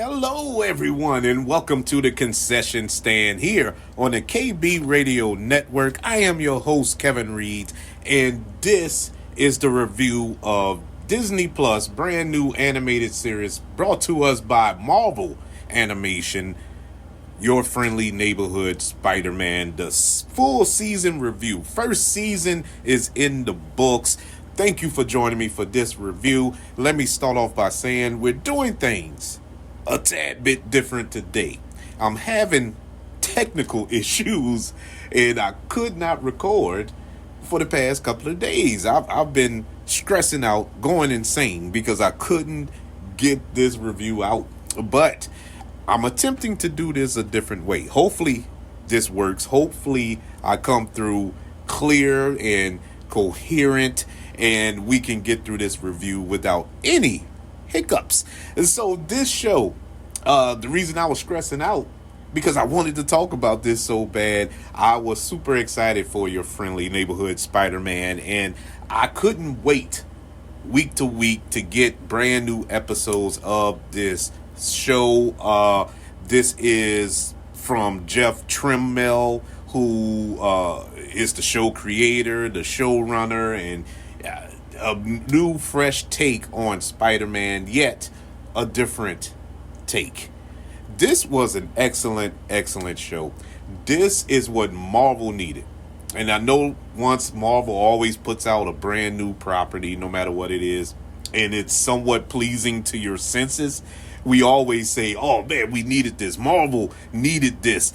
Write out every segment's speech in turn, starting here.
Hello, everyone, and welcome to the concession stand here on the KB Radio Network. I am your host, Kevin Reed, and this is the review of Disney Plus brand new animated series brought to us by Marvel Animation, your friendly neighborhood Spider-Man, the full season review. First season is in the books. Thank you for joining me for this review. Let me start off by saying we're doing things a tad bit different today. I'm having technical issues and I could not record for the past couple of days. I've been stressing out, going insane because I couldn't get this review out. But I'm attempting to do this a different way. Hopefully this works. Hopefully I come through clear and coherent and we can get through this review without any hiccups. And so this show, the reason I was stressing out, because I wanted to talk about this so bad. I was super excited for your friendly neighborhood Spider-Man, and I couldn't wait week to week to get brand new episodes of this show. This is from Jeff Tramiel, who is the show creator, the showrunner, and a new fresh take on Spider-Man, yet a different take. This was an excellent show. This is what Marvel needed. And I know once Marvel always puts out a brand new property, no matter what it is, and it's somewhat pleasing to your senses, we always say, oh man, we needed this. Marvel needed this,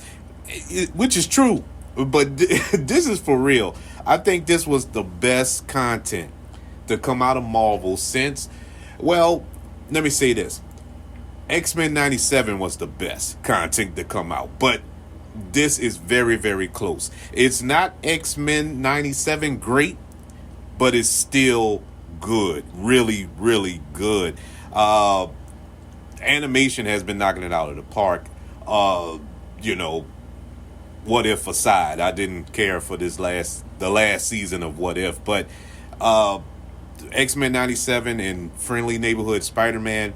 which is true. But this is for real. I think this was the best content to come out of Marvel since, well, let me say this. X-Men 97 was the best content to come out, but this is very close. It's not X-Men 97 great, but it's still good. Really good. Animation has been knocking it out of the park. What If aside, I didn't care for the last season of What If, but X-Men 97 and Friendly Neighborhood Spider-Man,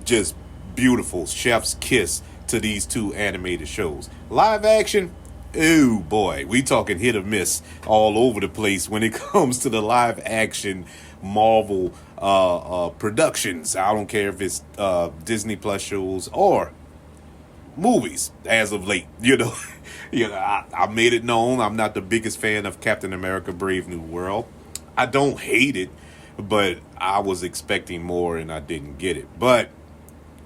just beautiful. Chef's kiss to these two animated shows. Live action, oh boy, we talking hit or miss all over the place when it comes to the live action Marvel productions. I don't care if it's Disney Plus shows or movies as of late. I made it known I'm not the biggest fan of Captain America Brave New World. I don't hate it, but I was expecting more and I didn't get it. But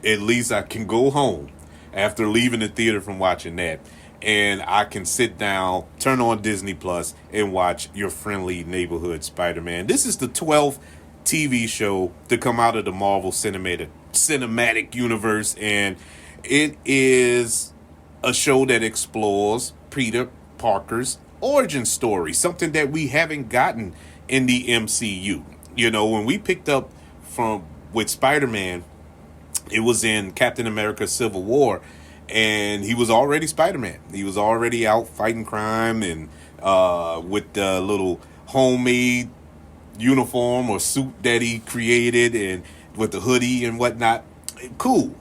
at least I can go home after leaving the theater from watching that, and I can sit down, turn on Disney Plus, and watch your friendly neighborhood Spider-Man. This is the 12th TV show to come out of the Marvel cinematic universe, and it is a show that explores Peter Parker's origin story, something that we haven't gotten in the MCU. When we picked up with Spider-Man, it was in Captain America Civil War, and he was already Spider-Man. He was already out fighting crime and with the little homemade uniform or suit that he created and with the hoodie and whatnot. Cool.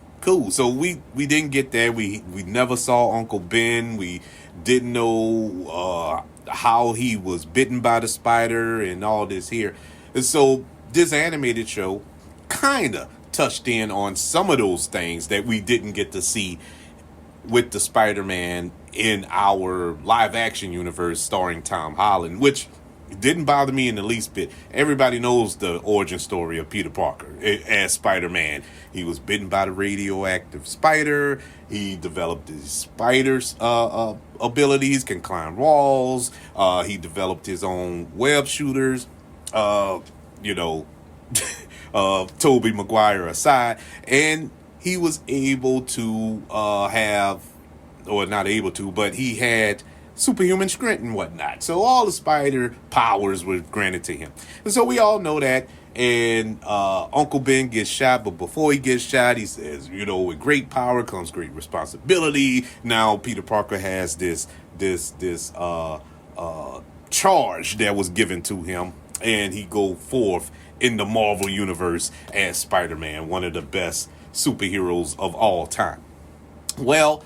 So we didn't get that. We never saw Uncle Ben. We didn't know how he was bitten by the spider and all this here. And so this animated show kind of touched in on some of those things that we didn't get to see with the Spider-Man in our live action universe starring Tom Holland, which didn't bother me in the least bit. Everybody knows the origin story of Peter Parker as Spider-Man. He was bitten by the radioactive spider. He developed his spider's abilities, can climb walls. He developed his own web shooters. Tobey Maguire aside, and he was able to he had superhuman strength and whatnot. So all the spider powers were granted to him. And so we all know that. And Uncle Ben gets shot, but before he gets shot, he says, with great power comes great responsibility. Now Peter Parker has this charge that was given to him, and he go forth in the Marvel universe as Spider-Man, one of the best superheroes of all time. Well,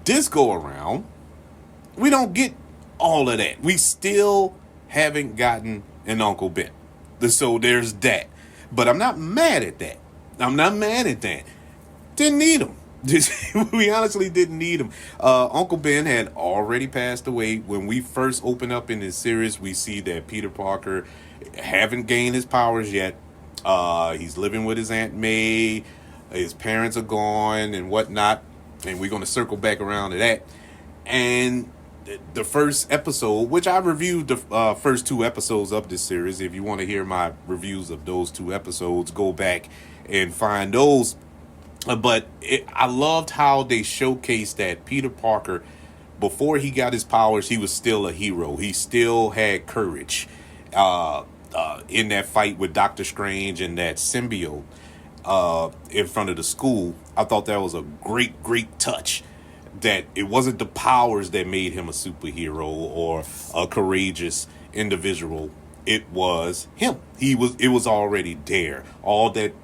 this go around, we don't get all of that. We still haven't gotten an Uncle Ben. So there's that. But I'm not mad at that. I'm not mad at that. Didn't need him. We honestly didn't need him. Uncle Ben had already passed away. When we first open up in this series, we see that Peter Parker haven't gained his powers yet. He's living with his Aunt May. His parents are gone and whatnot. And we're going to circle back around to that. And the first episode, which I reviewed the first 2 episodes of this series. If you want to hear my reviews of those 2 episodes, go back and find those. But I loved how they showcased that Peter Parker, before he got his powers, he was still a hero. He still had courage in that fight with Doctor Strange and that symbiote in front of the school. I thought that was a great, great touch. That it wasn't the powers that made him a superhero or a courageous individual. It was him. It was already there. All that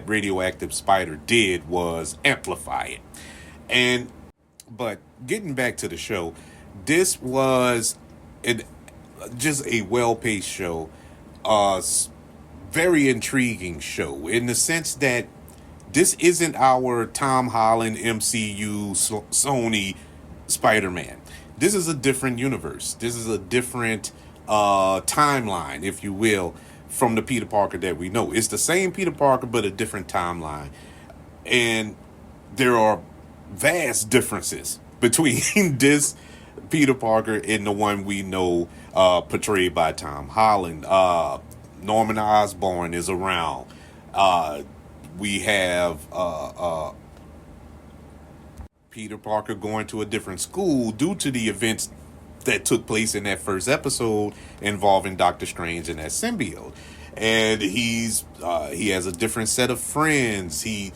radioactive spider did was amplify it. But getting back to the show, this was just a well-paced show, very intriguing show in the sense that this isn't our Tom Holland MCU Sony Spider-Man. This is a different universe. This is a different timeline, if you will, from the Peter Parker that we know. It's the same Peter Parker, but a different timeline. And there are vast differences between this Peter Parker and the one we know portrayed by Tom Holland. Norman Osborn is around. We have Peter Parker going to a different school due to the events that took place in that first episode involving Doctor Strange and that symbiote. And he has a different set of friends. He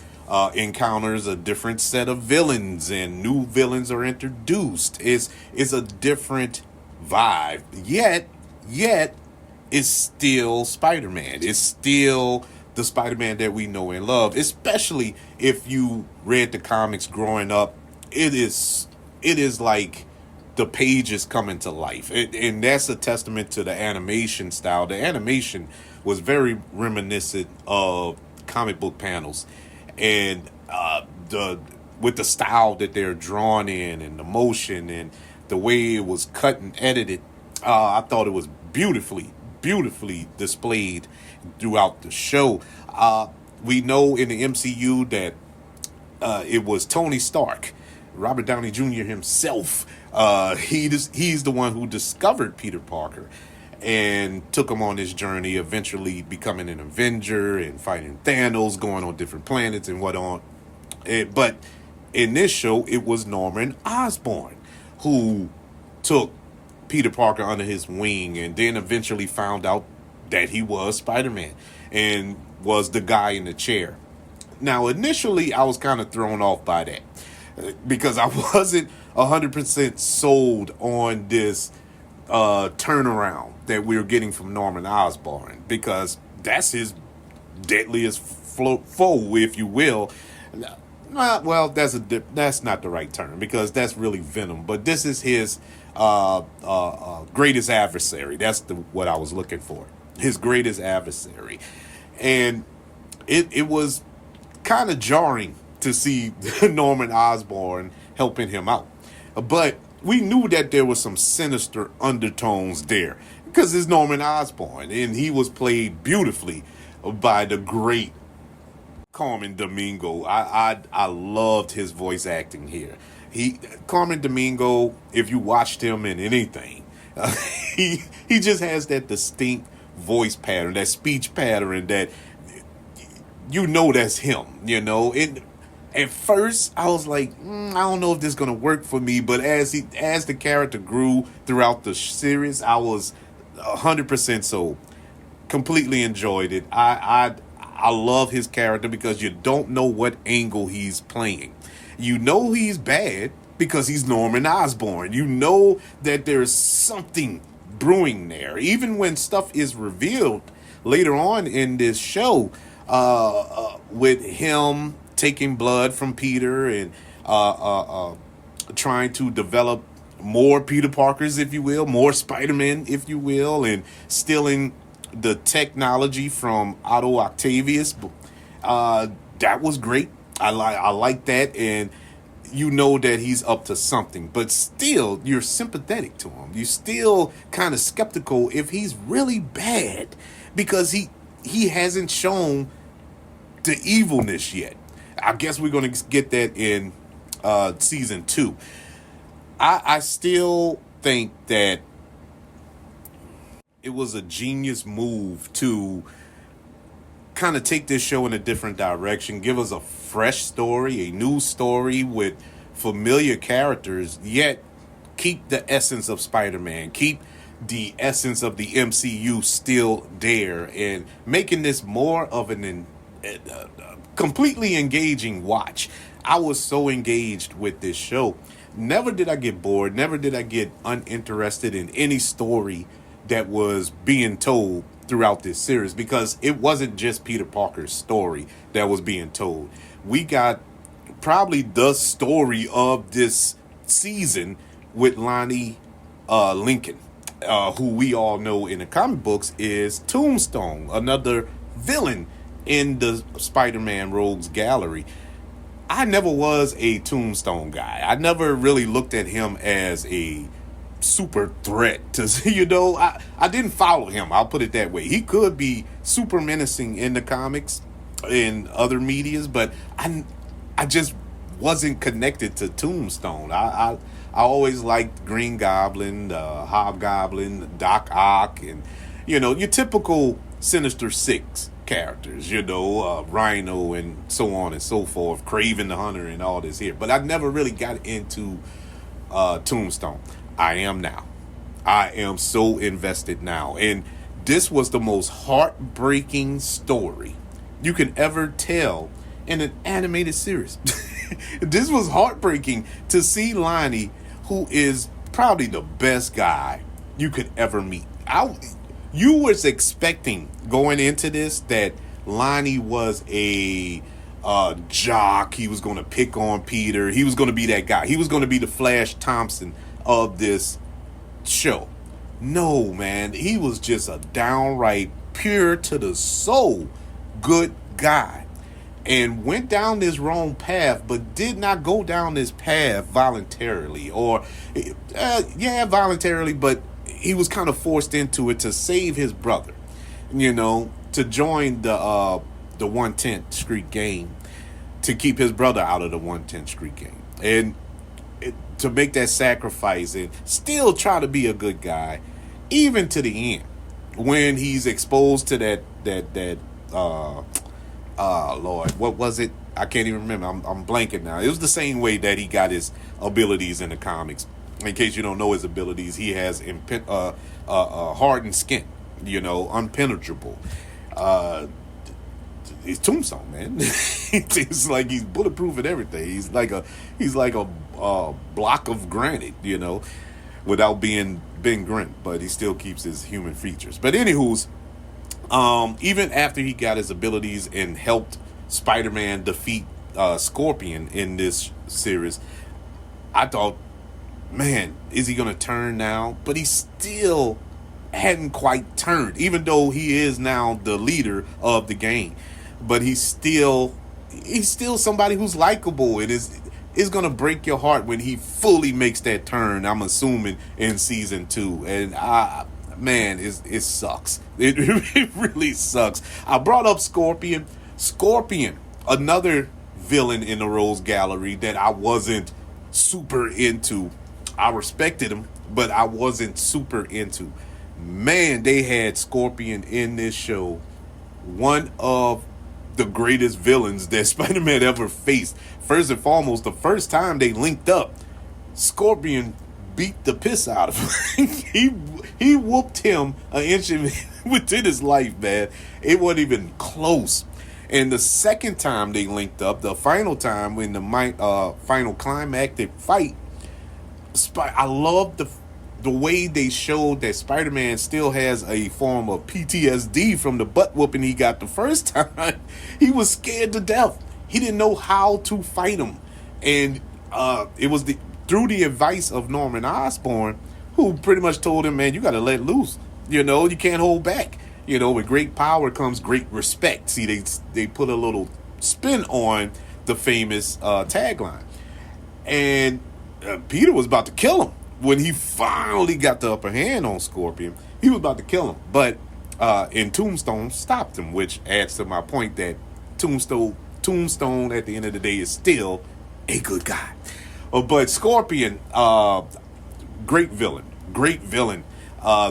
encounters a different set of villains, and new villains are introduced. It's a different vibe. Yet it's still Spider-Man. It's still the Spider-Man that we know and love, especially if you read the comics growing up. It is like the pages coming to life. And that's a testament to the animation style. The animation was very reminiscent of comic book panels. And with the style that they're drawn in and the motion and the way it was cut and edited, I thought it was beautifully displayed throughout the show. We know in the MCU that it was Tony Stark, Robert Downey Jr. himself. He's the one who discovered Peter Parker and took him on this journey, eventually becoming an Avenger and fighting Thanos, going on different planets and whatnot. But in this show, it was Norman Osborn who took Peter Parker under his wing and then eventually found out that he was Spider-Man and was the guy in the chair. Now, initially, I was kind of thrown off by that because I wasn't 100% sold on this turnaround that we were getting from Norman Osborn, because that's his deadliest foe, if you will. Well, that's not the right term, because that's really Venom, but this is his greatest adversary. That's what I was looking for. His greatest adversary. And it was kind of jarring to see Norman Osborn helping him out. But we knew that there was some sinister undertones there, because it's Norman Osborn, and he was played beautifully by the great Carmen Domingo. I loved his voice acting here. Carmen Domingo, if you watched him in anything, he just has that distinct voice pattern, that speech pattern that that's him, And at first I was like, I don't know if this is gonna work for me, but as the character grew throughout the series, I was 100% sold. Completely enjoyed it. I love his character because you don't know what angle he's playing. You know he's bad because he's Norman Osborn. You know that there's something brewing there. Even when stuff is revealed later on in this show, with him taking blood from Peter and trying to develop more Peter Parkers, if you will, more Spider-Man, if you will, and stealing the technology from Otto Octavius. That was great. I like that, and you know that he's up to something, but still you're sympathetic to him. You're still kind of skeptical if he's really bad because he hasn't shown the evilness yet. I guess we're going to get that in season 2. I still think that it was a genius move to kind of take this show in a different direction, give us a fresh story, a new story with familiar characters, yet keep the essence of Spider-Man, keep the essence of the MCU still there, and making this more of an completely engaging watch. I was so engaged with this show. Never did I get bored. Never did I get uninterested in any story that was being told throughout this series, because it wasn't just Peter Parker's story that was being told. We got probably the story of this season with Lonnie Lincoln, who we all know in the comic books is Tombstone, another villain in the Spider-Man Rogues Gallery. I never was a Tombstone guy. I never really looked at him as a super threat to, I didn't follow him. I'll put it that way. He could be super menacing in the comics and other medias, but I just wasn't connected to Tombstone. I always liked Green Goblin, Hobgoblin, Doc Ock, and your typical Sinister Six characters, Rhino and so on and so forth, Kraven the Hunter and all this here. But I never really got into Tombstone. I am now. I am so invested now. And this was the most heartbreaking story you can ever tell in an animated series. This was heartbreaking to see Lonnie, who is probably the best guy you could ever meet. You was expecting going into this that Lonnie was a jock. He was going to pick on Peter. He was going to be that guy. He was going to be the Flash Thompson of this show. No, man. He was just a downright pure to the soul good guy, and went down this wrong path, but did not go down this path voluntarily, or voluntarily, but he was kind of forced into it to save his brother, to join the 110th Street Gang, to keep his brother out of the 110th Street Gang, and to make that sacrifice and still try to be a good guy, even to the end, when he's exposed to that Lord, what was it? I can't even remember. I'm blanking now. It was the same way that he got his abilities in the comics. In case you don't know his abilities, he has hardened skin, unpenetrable. He's Tombstone, man. It's like he's bulletproof and everything. He's like a block of granite, without being Ben Grint, but he still keeps his human features. But anywho's, even after he got his abilities and helped Spider-Man defeat Scorpion in this series, I thought, man, is he going to turn now? But he still hadn't quite turned, even though he is now the leader of the gang. But he's still somebody who's likable, and is going to break your heart when he fully makes that turn, I'm assuming, in season 2. And man, it sucks. It really sucks. I brought up Scorpion. Scorpion, another villain in the Rose Gallery that I wasn't super into. I respected him, but I wasn't super into. Man, they had Scorpion in this show. One of the greatest villains that Spider-Man ever faced. First and foremost, the first time they linked up, Scorpion beat the piss out of him. He whooped him an inch within his life, man. It wasn't even close. And the second time they linked up, the final time, when the final climactic fight, I love the way they showed that Spider-Man still has a form of PTSD from the butt whooping he got the first time. He was scared to death. He didn't know how to fight him. And it was through the advice of Norman Osborn, who pretty much told him, man, you got to let loose. You can't hold back. With great power comes great respect. See, they put a little spin on the famous tagline. And Peter was about to kill him when he finally got the upper hand on Scorpion. He was about to kill him, but and Tombstone stopped him, which adds to my point that Tombstone at the end of the day is still a good guy. But Scorpion, great villain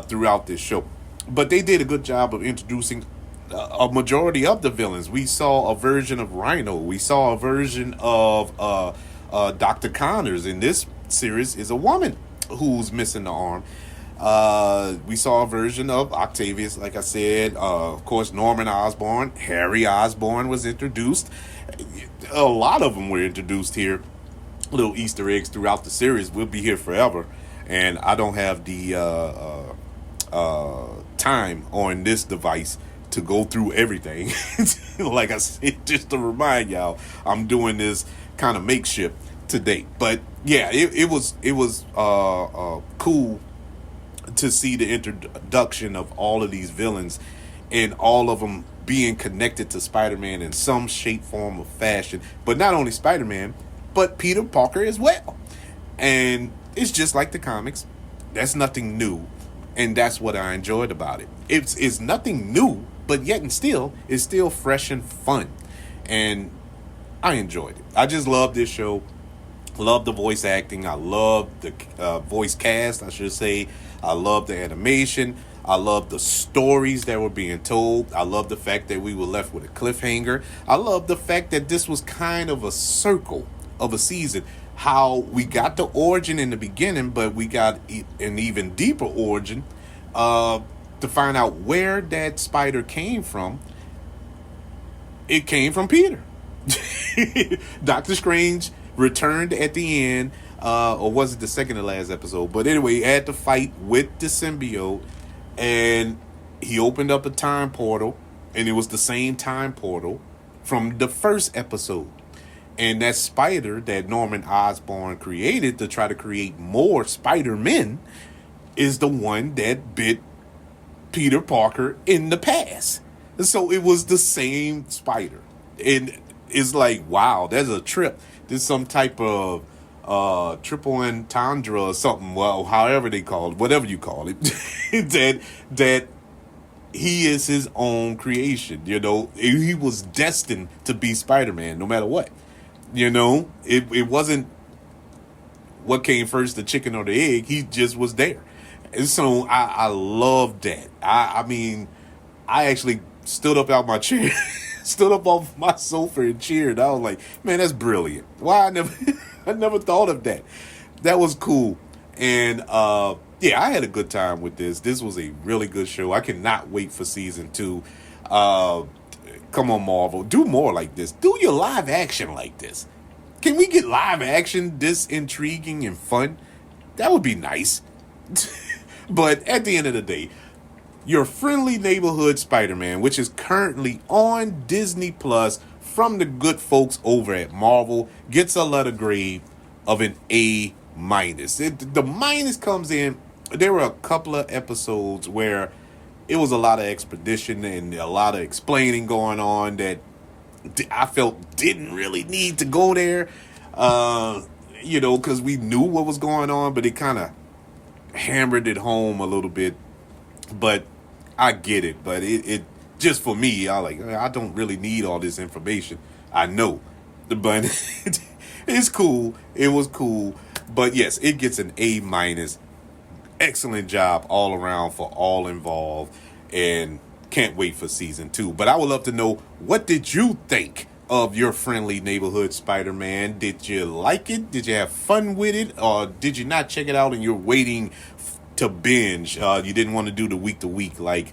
throughout this show. But they did a good job of introducing a majority of the villains. We saw a version of Rhino. We saw a version of Dr. Connors. In this series is a woman who's missing the arm. We saw a version of Octavius, like I said. Of course, Norman Osborn. Harry Osborn was introduced. A lot of them were introduced here. Little Easter eggs throughout the series. We'll be here forever. And I don't have the time on this device to go through everything. Like I said, just to remind y'all, I'm doing this kind of makeshift today. But yeah, it was cool to see the introduction of all of these villains and all of them being connected to Spider-Man in some shape, form, or fashion. But not only Spider-Man, but Peter Parker as well. And it's just like the comics. That's nothing new. And that's what I enjoyed about it. It's nothing new, but yet and still, it's still fresh and fun. And I enjoyed it. I just love this show. Love the voice acting. I love the voice cast, I should say. I love the animation. I love the stories that were being told. I love the fact that we were left with a cliffhanger. I love the fact that this was kind of a circle of a season. How we got the origin in the beginning, but we got an even deeper origin to find out where that spider came from. It came from Peter. Doctor Strange returned at the end, or was it the second to last episode? But anyway, he had to fight with the symbiote, and he opened up a time portal, and it was the same time portal from the first episode. And that spider that Norman Osborn created to try to create more Spider-Men is the one that bit Peter Parker in the past. And so it was the same spider. And it's like, wow, there's a trip. There's some type of triple entendre or something. Well, however they call it, whatever you call it, that he is his own creation. He was destined to be Spider-Man no matter what. It wasn't what came first, the chicken or the egg. He just was there. And so I love that. I mean, I actually stood up out my chair, stood up off my sofa and cheered. I was like, man, that's brilliant. Why I never thought of that. That was cool. And yeah, I had a good time with this. This was a really good show. I cannot wait for season 2. Come on, Marvel. Do more like this. Do your live action like this. Can we get live action this intriguing and fun? That would be nice. But at the end of the day, your friendly neighborhood Spider-Man, which is currently on Disney Plus from the good folks over at Marvel, gets a letter grade of an A-. The minus comes in. There were a couple of episodes where it was a lot of expedition and a lot of explaining going on that I felt didn't really need to go there, because we knew what was going on, but it kind of hammered it home a little bit. But I get it. But it just for me, I don't really need all this information. I know, but it's cool. It was cool. But yes, it gets an A-. Excellent job all around for all involved, and can't wait for season 2. But I would love to know, what did you think of your friendly neighborhood Spider-Man? Did you like it? Did you have fun with it? Or did you not check it out and you're waiting to binge? You didn't want to do the week to week like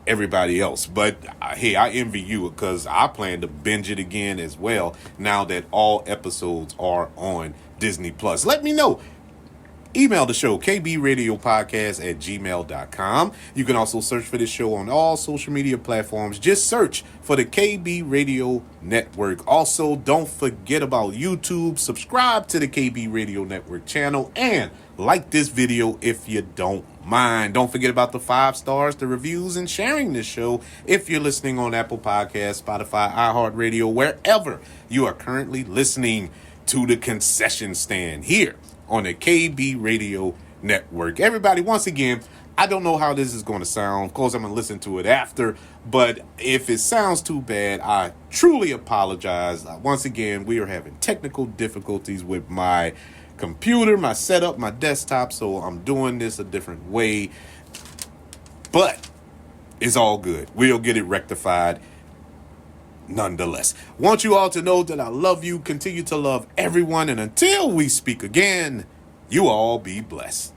everybody else. But hey, I envy you, because I plan to binge it again as well now that all episodes are on Disney Plus. Let me know Email the show, kbradiopodcast@gmail.com. You can also search for this show on all social media platforms. Just search for the KB Radio Network. Also, don't forget about YouTube. Subscribe to the KB Radio Network channel and like this video if you don't mind. Don't forget about the 5 stars, the reviews, and sharing this show if you're listening on Apple Podcasts, Spotify, iHeartRadio, wherever you are currently listening to the concession stand here on the KB Radio Network. Everybody, once again, I don't know how this is going to sound. Of course, I'm going to listen to it after, but if it sounds too bad, I truly apologize. Once again, we are having technical difficulties with my computer, my setup, my desktop, so I'm doing this a different way, but it's all good. We'll get it rectified nonetheless. Want you all to know that I love you, continue to love everyone, and until we speak again, you all be blessed.